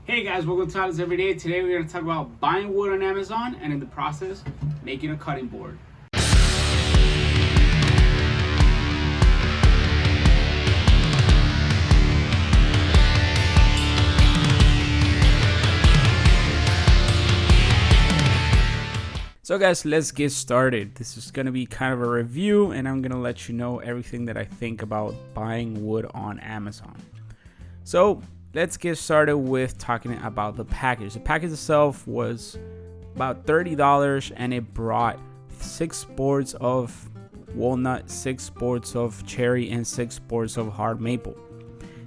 Hey guys, welcome to Tyler's Everyday. Today we're going to talk about buying wood on Amazon and in the process, making a cutting board. So guys, let's get started. This is going to be kind of a review and I'm going to let you know everything that I think about buying wood on Amazon. So let's get started with talking about the package. The package itself was about $30 and it brought 6 boards of walnut, 6 boards of cherry, and 6 boards of hard maple.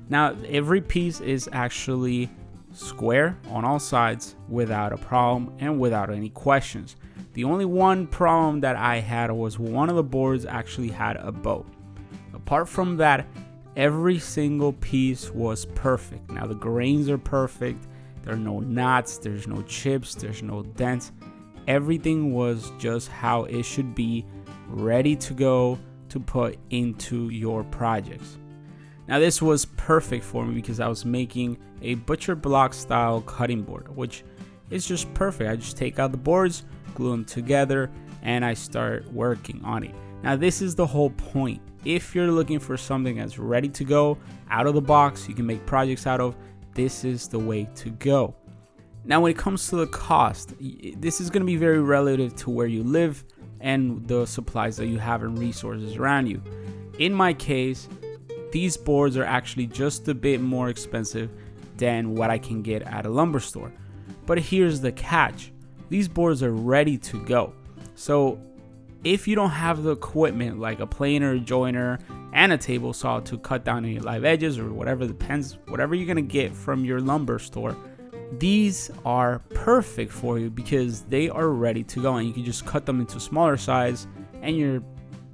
Now every piece is actually square on all sides without a problem and without any questions. The only one problem that I had was one of the boards actually had a bow. Apart from that, every single piece was perfect. Now the grains are perfect. There are no knots, there's no chips, there's no dents. Everything was just how it should be, ready to go to put into your projects. Now this was perfect for me because I was making a butcher block style cutting board, which is just perfect. I just take out the boards, glue them together, and I start working on it. Now this is the whole point. If you're looking for something that's ready to go, out of the box, you can make projects out of, this is the way to go. Now when it comes to the cost, this is going to be very relative to where you live and the supplies that you have and resources around you. In my case, these boards are actually just a bit more expensive than what I can get at a lumber store. But here's the catch. These boards are ready to go. So if you don't have the equipment like a planer, joiner, and a table saw to cut down any live edges or whatever, depends, whatever you're gonna get from your lumber store, these are perfect for you because they are ready to go and you can just cut them into smaller size and you're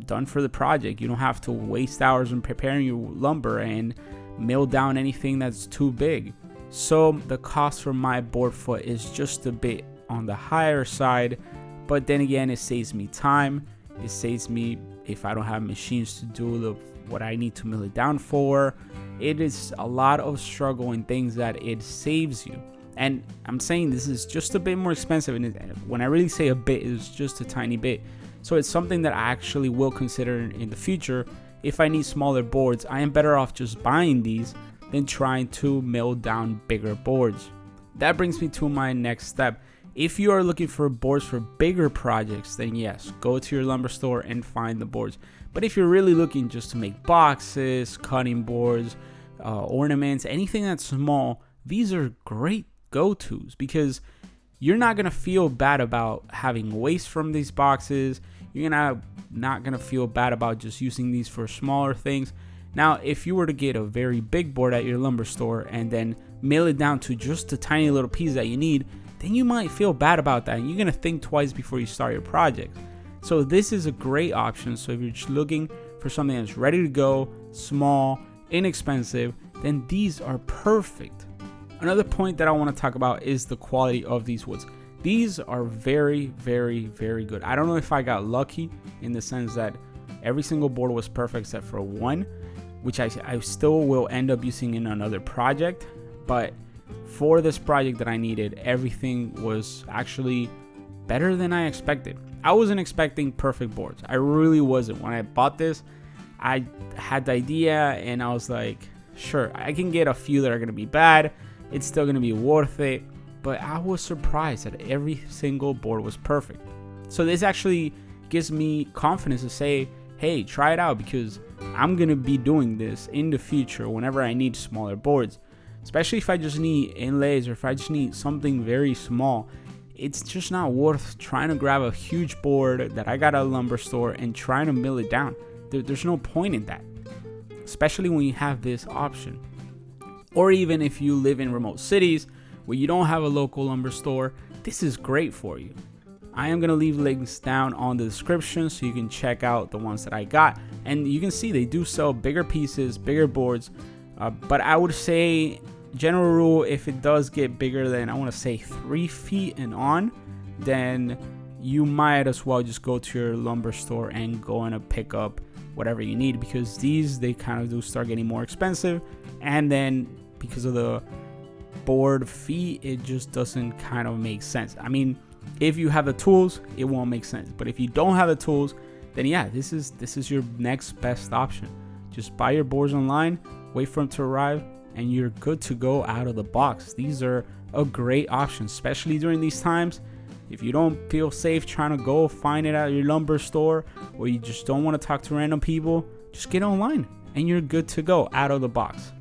done for the project. You don't have to waste hours in preparing your lumber and mill down anything that's too big. So the cost for my board foot is just a bit on the higher side, but then again, it saves me time. It saves me if I don't have machines to do what I need to mill it down for. It is a lot of struggle and things that it saves you. And I'm saying this is just a bit more expensive, and when I really say a bit, it's just a tiny bit. So it's something that I actually will consider in the future. If I need smaller boards, I am better off just buying these than trying to mill down bigger boards. That brings me to my next step. If you are looking for boards for bigger projects, then yes, go to your lumber store and find the boards. But if you're really looking just to make boxes, cutting boards, ornaments, anything that's small, these are great go-tos because you're not going to feel bad about having waste from these boxes. You're not going to feel bad about just using these for smaller things. Now, if you were to get a very big board at your lumber store and then mill it down to just a tiny little piece that you need, then you might feel bad about that and you're going to think twice before you start your project. So this is a great option. So if you're just looking for something that's ready to go, small, inexpensive, then these are perfect. Another point that I want to talk about is the quality of these woods. These are very, very, very good. I don't know if I got lucky in the sense that every single board was perfect except for one, which I still will end up using in another project. But for this project that I needed, everything was actually better than I expected. I wasn't expecting perfect boards. I really wasn't. When I bought this, I had the idea and I was like, sure, I can get a few that are going to be bad. It's still going to be worth it. But I was surprised that every single board was perfect. So this actually gives me confidence to say, hey, try it out because I'm going to be doing this in the future whenever I need smaller boards. Especially if I just need inlays or if I just need something very small. It's just not worth trying to grab a huge board that I got at a lumber store and trying to mill it down. There's no point in that. Especially when you have this option. Or even if you live in remote cities where you don't have a local lumber store, this is great for you. I am going to leave links down on the description so you can check out the ones that I got. And you can see they do sell bigger pieces, bigger boards. But I would say, general rule, if it does get bigger than, I want to say 3 feet and on, then you might as well just go to your lumber store and go and pick up whatever you need, because they kind of do start getting more expensive. And then because of the board fee, it just doesn't kind of make sense. I mean, if you have the tools, it won't make sense. But if you don't have the tools, then yeah, this is your next best option. Just buy your boards online, wait for them to arrive, and you're good to go out of the box. These are a great option, especially during these times. If you don't feel safe trying to go find it at your lumber store, or you just don't want to talk to random people, just get online and you're good to go out of the box.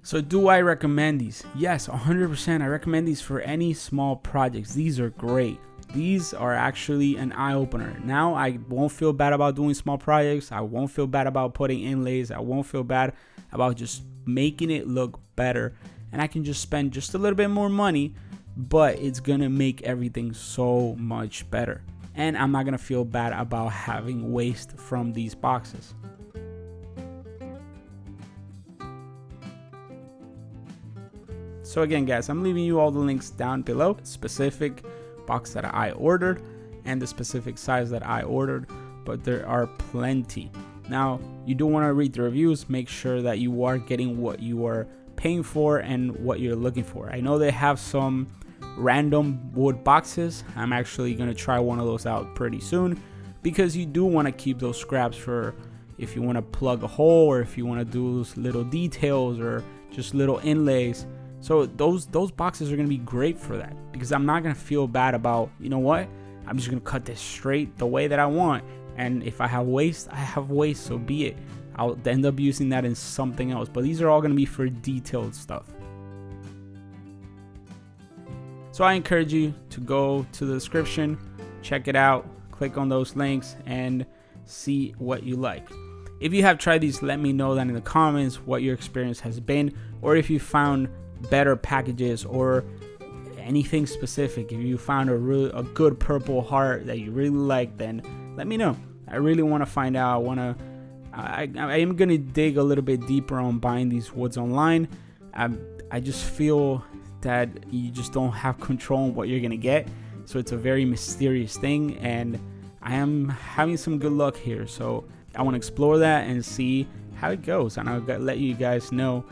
So do I recommend these? Yes, 100%. I recommend these for any small projects. These are great. These are actually an eye-opener. Now I won't feel bad about doing small projects. I won't feel bad about putting inlays. I won't feel bad about just making it look better. And I can just spend just a little bit more money, but it's gonna make everything so much better. And I'm not gonna feel bad about having waste from these boxes. So again, guys, I'm leaving you all the links down below. Specific box that I ordered and the specific size that I ordered, but there are plenty. Now, you do want to read the reviews, make sure that you are getting what you are paying for and what you're looking for. I know they have some random wood boxes. I'm actually going to try one of those out pretty soon, because you do want to keep those scraps for if you want to plug a hole, or if you want to do those little details or just little inlays. So those boxes are going to be great for that, because I'm not going to feel bad about, you know what, I'm just going to cut this straight the way that I want, and if I have waste, I have waste, so be it. I'll end up using that in something else. But these are all going to be for detailed stuff. So I encourage you to go to the description, check it out, click on those links, and see what you like. If you have tried these, let me know that in the comments what your experience has been, or if you found better packages or anything specific. If you found a good Purple Heart that you really like, then let me know. I really want to find out. I am going to dig a little bit deeper on buying these woods online. I just feel that you just don't have control on what you're going to get. So it's a very mysterious thing, and I am having some good luck here. So I want to explore that and see how it goes. And I'll let you guys know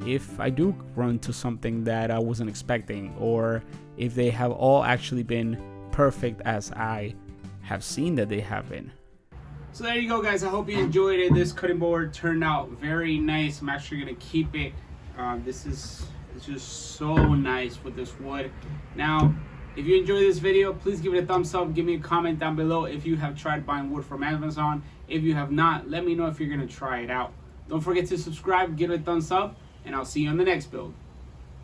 if I do run to something that I wasn't expecting, or if they have all actually been perfect as I have seen that they have been. So there you go, guys. I hope you enjoyed it. This cutting board turned out very nice. I'm actually going to keep it. It's just so nice with this wood. Now, if you enjoyed this video, please give it a thumbs up. Give me a comment down below if you have tried buying wood from Amazon. If you have not, let me know if you're going to try it out. Don't forget to subscribe, give it a thumbs up, and I'll see you on the next build.